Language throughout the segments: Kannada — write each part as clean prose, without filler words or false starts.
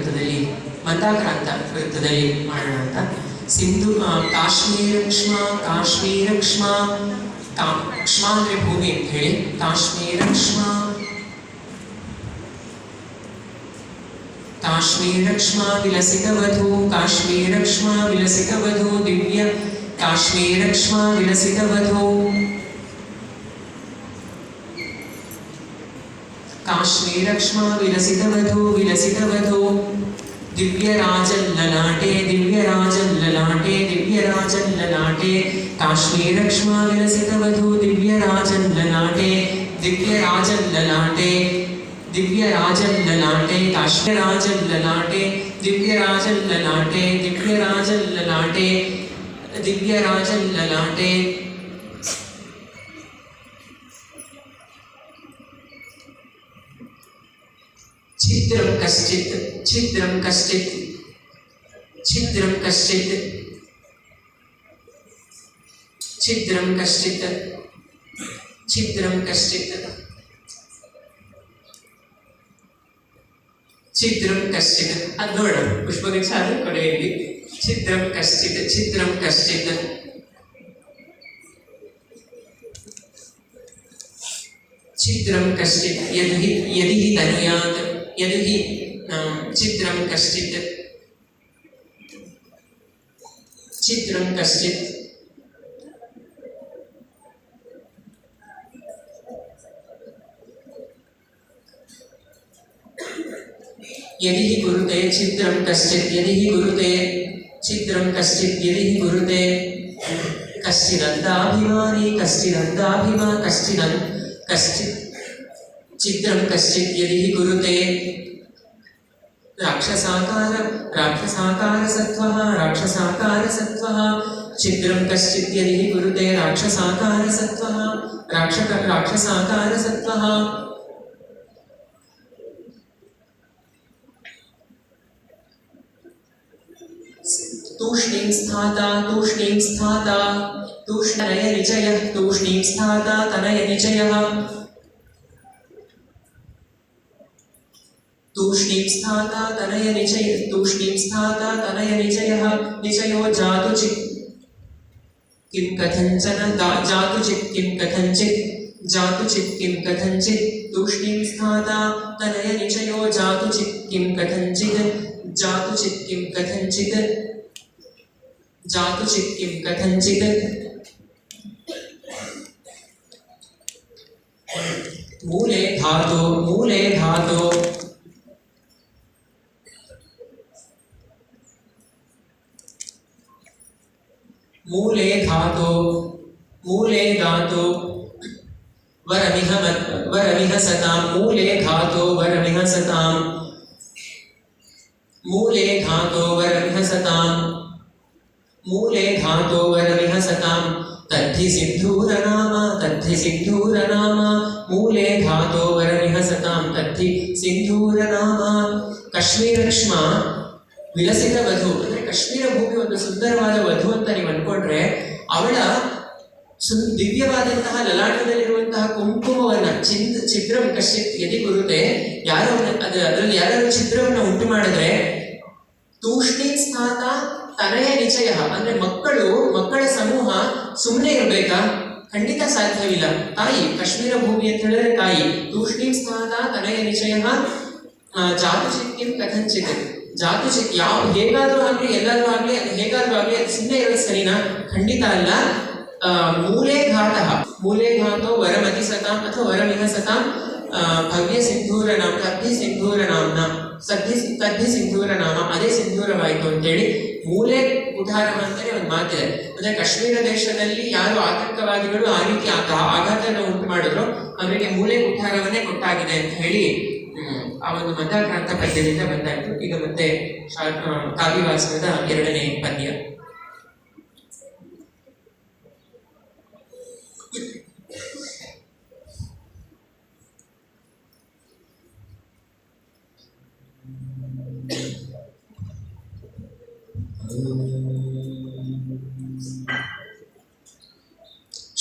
ವೃತ್ತದಲ್ಲಿ ಮಂದಾಕ್ರಾಂತ ವೃತ್ತದಲ್ಲಿ ಮಾಡೋಣ ಅಂತ. ಸಿಂಧು ಕಾಶ್ಮೀರ ಕ್ಷ್ಮ ಕಾಶ್ಮೀರ ಕ್ಷ್ಮ ಕ್ಷ್ಮ ಅಂದ್ರೆ ಭೂಮಿ ಅಂತ ಹೇಳಿ ಕಾಶ್ಮೀರ ಕ್ಷ್ಮ ಕಾಶ್ಮೀರ ಕ್ಷ್ಮ ವಿಲಸಿತ ವಧು ಕಾಶ್ಮೀರ ಕ್ಷ್ಮ ವಿಲಸಿತ ವಧು ದಿವ್ಯ ಕಾಶ್ಮೀರ ಕ್ಷ್ಮ ವಿಲಸಿತ ವಧು ಕಾಶ್ಮೀರ ಕ್ಷ್ಮ ವಿಲಸಿತ ವಧು ವಿಲಸಿತ ವಧು ದಿವ್ಯರಾಜಲ್ಲಲಾಟೆ ದಿವ್ಯರಾಜಲ್ಲಲಾಟೆ ದಿವ್ಯರಾಜಲ್ಲಲಾಟೆ ಕಾಶ್ಮೀರ ಕ್ಷ್ಮ ವಿಲಸಿತ ವಧು ದಿವ್ಯರಾಜಲ್ಲಲಾಟೆ ದಿವ್ಯರಾಜಲ್ಲಲಾಟೆ ದಿವ್ಯರಾಜಲ್ಲಲಾಟೆ ಕಾಶ್ಮೀರಾಜಲ್ಲಲಾಟೆ ದಿವ್ಯರಾಜಲ್ಲಲಾಟೆ ದಿವ್ಯರಾಜಲ್ಲಲಾಟೆ ದಿವ್ಯರಾಜಲ್ಲಲಾಟೆ ಛಿದ್ರಂ ಕಶ್ಚಿತ್ ಛಿದ್ರಂ ಕಶ್ಚಿತ್ ಛಿದ್ರಂ ಕಶ್ಚಿತ್ ಛಿದ್ರಂ ಕಶ್ಚಿತ್ ಛಿದ್ರಂ ಕಶ್ಚಿತ್ ಛಿದ್ರಂ ಕಶ್ಚಿತ್ ಅದು ನೋಡೋಣ ಪುಷ್ಪಗುಚ್ಛಾದ ಕೊನೆಯಲ್ಲಿ ಛಿದ್ರಂ ಕಶ್ಚಿತ್ ಛಿದ್ರಂ ಕಶ್ಚಿತ್ ಛಿದ್ರಂ ಕಶ್ಚಿತ್ ಯದಿ ಯದಿ ತನಿಯಾತ್ ಯದಿ ಛಿದ್ರಂ ಕಶ್ಚಿತ್ ಛಿದ್ರಂ ಕಶ್ಚಿತ್ यदि ही गुरुते छिद्रं कश्चित् यदि ही गुरुते छिद्रं कश्चित् यदि ही गुरुते कश्चिदन्ताभिमानी कश्चिदन्ताभिमा कश्चित् छिद्रं कश्चित् यदि ही गुरुते राक्षसाकार सत्त्वः छिद्रं कश्चित् यदि ही गुरुते राक्षसाकार सत्त्वः राक्षसाकार सत्त्वः तूष्णीं स्थाता तूष्णनय निचयः तूष्णीं स्थाता तनय निचयः तूष्णीं स्थाता तनय निचय तूष्णीं स्थाता तनय निचयः निचयो जातु चित् किं कथञ्चन जातु चित् किं कथञ्चित् किं कथञ्चित् तूष्णीं स्थाता तनय निचयो जातु चित् किं कथञ्चित् किं कथञ्चित् जातु चित् किं कथञ्चित् मूले धातो मूले धातो मूले धातो मूले धातो वरमिह सतां मूले धातो वरमिह सतां मूले धातो वरमिह सतां मूले धातो वरमिह सतां तद्धि सिन्धूरनाम मूले धातो वरमिह सतां तद्धि सिन्धूरनाम ಕಾಶ್ಮೀರಕ್ಷ್ಮ ವಿಲಸಿತ ವಧು ಅಂದರೆ ಕಾಶ್ಮೀರ ಭೂಮಿ ಒಂದು ಸುಂದರವಾದ ವಧು ಅಂತ ನೀವು ಅನ್ಕೊಂಡ್ರೆ ಅವಳ ದಿವ್ಯವಾದಂತಹ ಲಲಾಟದಲ್ಲಿರುವಂತಹ ಕುಂಕುಮವನ್ನ ಛಿದ್ರಂ ಕಶ್ಚಿತ್ ಯದಿ ಗುರುತೆ ಯಾರು ಅದರಲ್ಲಿ ಯಾರು ಛಿದ್ರವನ್ನ ಉಂಟು ಮಾಡಿದ್ರೆ ತೂಷ್ಣೀಂ ಸ್ನಾತ ತನಯ ನಿಚಯ ಅಂದ್ರೆ ಮಕ್ಕಳ ಸಮೂಹ ಸುಮ್ಮನೆ ಇರಬೇಕಾ? ಖಂಡಿತ ಸಾಧ್ಯವಿಲ್ಲ. ತಾಯಿ ಕಾಶ್ಮೀರ ಭೂಮಿ ಅಂತ ಹೇಳಿದ್ರೆ ತಾಯಿ ತೂಷ್ಣೀಂ ಸ್ನಾತ ತನಯ ನಿಚಯ ಜಾತು ಚಿತ್ಕಿಂ ಕಥಂಚಿತ್ ಜಾತು ಚಿತ್ ಯಾವ ಹೇಗಾದ್ರೂ ಆಗ್ಲಿ ಎಲ್ಲಾದ್ರೂ ಆಗ್ಲಿ ಅದು ಹೇಗಾದ್ರೂ ಆಗ್ಲಿ ಅದು ಸುಮ್ಮನೆ ಇರೋದು ಸರಿನಾ? ಖಂಡಿತ ಅಲ್ಲ. ಮೂಲೆ ಘಾತೋ ವರಮತಿ ಸತಾಂ ಅಥವಾ ವರಮಿಹ ಸತಾಂ ಭವ್ಯ ಸಿಂಧೂರ ನಾಮ ತದ್ಧಿ ಸಿಂಧೂರ ನಾಮ ಅದೇ ಸಿಂಧೂರವಾಯಿತು ಅಂತೇಳಿ ಮೂಲೆ ಕುಠಾರ ಅಂತಾನೆ ಒಂದು ಮಾತಿದೆ. ಅಂದ್ರೆ ಕಾಶ್ಮೀರ ದೇಶದಲ್ಲಿ ಯಾರು ಆತಂಕವಾದಿಗಳು ಆ ರೀತಿ ಆಘಾತನ ಉಂಟು ಮಾಡಿದ್ರು ಅವರಿಗೆ ಮೂಲೆ ಕುಠಾರವನ್ನೇ ಕೊಟ್ಟಾಗಿದೆ ಅಂತ ಹೇಳಿ ಆ ಒಂದು ಮಂದಾಕ್ರಾಂತ ಪದ್ಯದಿಂದ ಬಂದಾಯ್ತು. ಈಗ ಮತ್ತೆ ಕಾವ್ಯವಾಸನದ ಎರಡನೇ ಪದ್ಯ.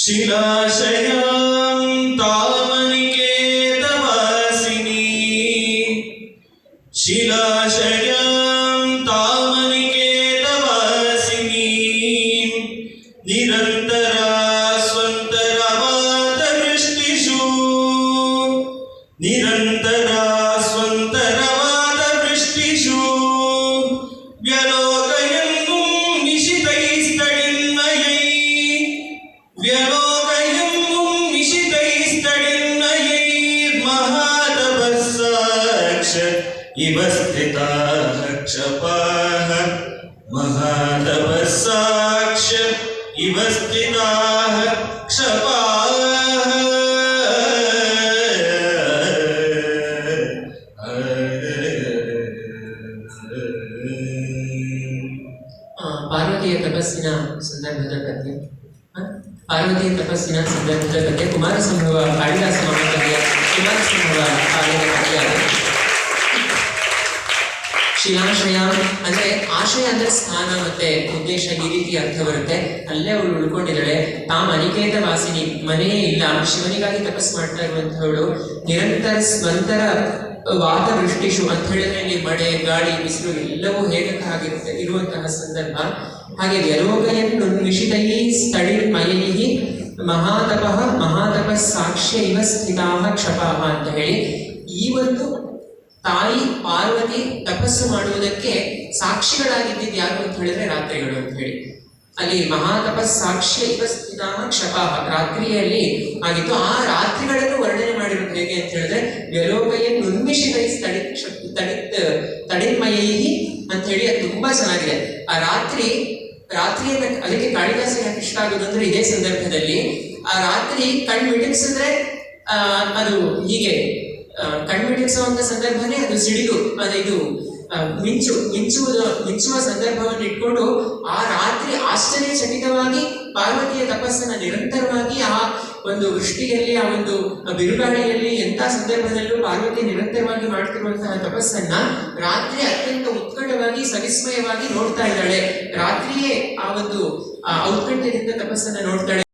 ಶಿಲಾಶಯಾಂ ತಾವನಿಕೇತವಾಸಿನಿ ಶಿಲಾಶಯಾಂ शिलाशयां तामनिकेतवासिनीं निरन्तरा स्वन्तरवातवृष्टिषु निरन्तरा स्वन्तरवातवृष्टिषु व्यलोकयन्नु व्यलोकयन्नु निशितैस्तडिन्मयैर्महातपस्साक्ष इव स्थिताः क्षपाः महातपस्साक्ष इव स्थिताः क्षपाः ಪಾರ್ವತಿಯ ತಪಸ್ಸಿನ ಸಂದರ್ಭದ ಬಗ್ಗೆ ಪಾರ್ವತಿಯ ತಪಸ್ಸಿನ ಸಂದರ್ಭದ ಬಗ್ಗೆ ಕುಮಾರ ಸಂಭವ ಕಾಳಿದಾಸ ಮಹಾಕವಿಯ ಕುಮಾರ ಸಂಭವ ಕಾವ್ಯದ ಕಥೆಯಾದ ಶಿಲಾಶ್ರಯ ಅಂದ್ರೆ ಆಶ್ರಯ ಅಂದ್ರೆ ಸ್ಥಾನ ಮತ್ತೆ ಉದ್ದೇಶ ಈ ರೀತಿ ಅರ್ಥ ಬರುತ್ತೆ. ಅಲ್ಲೇ ಅವಳು ಉಳ್ಕೊಂಡಿದ್ದಾಳೆ. ತಾಮ್ ಅನಿಕೇತ ವಾಸಿನಿ, ಮನೆಯೇ ಇಲ್ಲ, ಶಿವನಿಗಾಗಿ ತಪಸ್ ಮಾಡ್ತಾ ಇರುವಂತಹವಳು. ನಿರಂತರ ಸ್ವಂತರ ವಾತವೃಷ್ಟಿಷು ಅಂತ ಹೇಳಿದ್ರೆ ಇಲ್ಲಿ ಮಳೆ ಗಾಳಿ ಬಿಸಿಲು ಎಲ್ಲವೂ ಹೇಗಕ್ಕಾಗಿರುತ್ತೆ ಇರುವಂತಹ ಸಂದರ್ಭ. ಹಾಗೆ ವ್ಯಲೋಕಯನ್ನು ನಿಶಿತೈ ಸ್ಥಳಿರ್ಮಯೈ ಮಹಾತಪಃ ಮಹಾತಪಸ್ಸಾಕ್ಷ್ಯ ಇವ ಸ್ಥಿತಾಃ ಕ್ಷಪಾಃ ಅಂತ ಹೇಳಿ ಈ ಒಂದು ತಾಯಿ ಪಾರ್ವತಿ ತಪಸ್ಸು ಮಾಡುವುದಕ್ಕೆ ಸಾಕ್ಷಿಗಳಾಗಿದ್ದಿದ್ದು ಯಾರು ಅಂತ ಹೇಳಿದ್ರೆ ರಾತ್ರಿಗಳು ಅಂತ ಹೇಳಿ. ಅಲ್ಲಿ ಮಹಾತಪಸ್ಸಾಕ್ಷ್ಯ ಇವ ಸ್ಥಿತಾಃ ಕ್ಷಪಾಃ ರಾತ್ರಿಯಲ್ಲಿ ಆಗಿತ್ತು. ಆ ರಾತ್ರಿಗಳನ್ನು ವರ್ಣನೆ ಮಾಡಿರೋದು ಹೇಗೆ ಅಂತ ಹೇಳಿದ್ರೆ ವ್ಯಲೋಕಯನ್ನು ಉನ್ಮಿಷಿತೈ ತಡಿನ್ಮಯೈ ಅಂತ ಹೇಳಿ ಅದು ತುಂಬಾ ಚೆನ್ನಾಗಿದೆ. ಆ ರಾತ್ರಿಯನ್ನ ಅದಕ್ಕೆ ಕಾಳಿದಾಸ ಯಾಕೆ ಇಷ್ಟ ಆಗೋದು ಅಂದ್ರೆ ಇದೇ ಸಂದರ್ಭದಲ್ಲಿ ಆ ರಾತ್ರಿ ಕಣ್ಣು ಮಿಟುಕಿಸಿದ್ರೆ ಅದು ಹೀಗೆ ಕಣ್ಮಿಟಿಸುವಂತ ಸಂದರ್ಭನೇ ಅದು ಸಿಡಿದು ಇದು ಮಿಂಚುವ ಸಂದರ್ಭವನ್ನು ಇಟ್ಕೊಂಡು ಆ ರಾತ್ರಿ ಆಶ್ಚರ್ಯಚಕಿತವಾಗಿ ಪಾರ್ವತಿಯ ತಪಸ್ಸನ್ನ ನಿರಂತರವಾಗಿ ಆ ಒಂದು ವೃಷ್ಟಿಯಲ್ಲಿ ಆ ಒಂದು ಬಿರುಗಾಳಿಯಲ್ಲಿ ಎಂಥ ಸಂದರ್ಭದಲ್ಲೂ ಪಾರ್ವತಿ ನಿರಂತರವಾಗಿ ಮಾಡ್ತಿರುವಂತಹ ತಪಸ್ಸನ್ನ ರಾತ್ರಿ ಅತ್ಯಂತ ಉತ್ಕಟವಾಗಿ ಸವಿಸ್ಮಯವಾಗಿ ನೋಡ್ತಾ ಇದ್ದಾಳೆ. ರಾತ್ರಿಯೇ ಆ ಒಂದು ಔತ್ಕಂಠದಿಂದ ತಪಸ್ಸನ್ನ ನೋಡ್ತಾಳೆ.